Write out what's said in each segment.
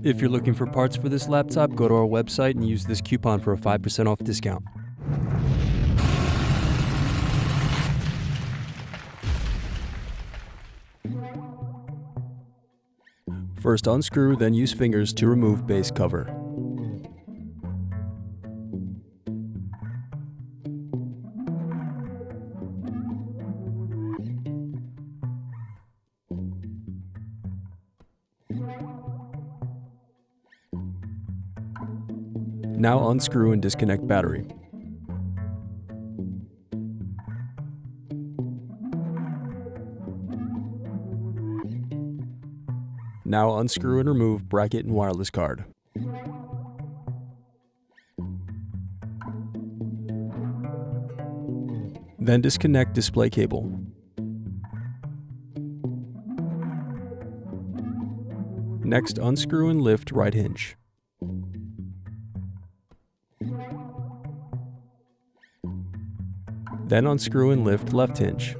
If you're looking for parts for this laptop, go to our website and use this coupon for a 5% off discount. First unscrew, then use fingers to remove base cover. Now unscrew and disconnect battery. Now unscrew and remove bracket and wireless card. Then disconnect display cable. Next, unscrew and lift right hinge. Then unscrew and lift left hinge.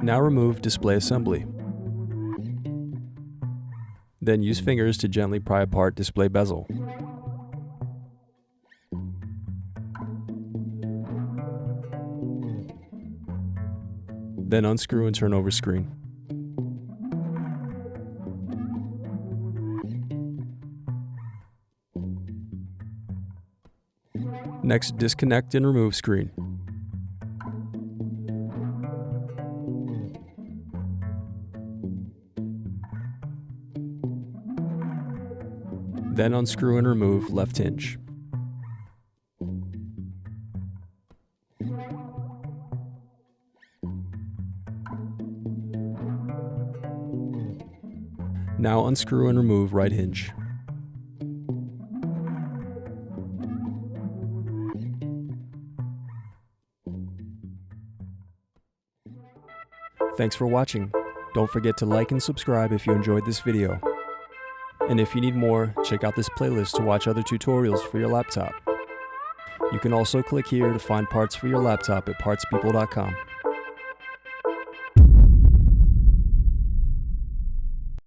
Now remove display assembly. Then use fingers to gently pry apart display bezel. Then unscrew and turn over screen. Next, disconnect and remove screen. Then unscrew and remove left hinge. Now unscrew and remove right hinge. Thanks for watching. Don't forget to like and subscribe if you enjoyed this video. And if you need more, check out this playlist to watch other tutorials for your laptop. You can also click here to find parts for your laptop at partspeople.com.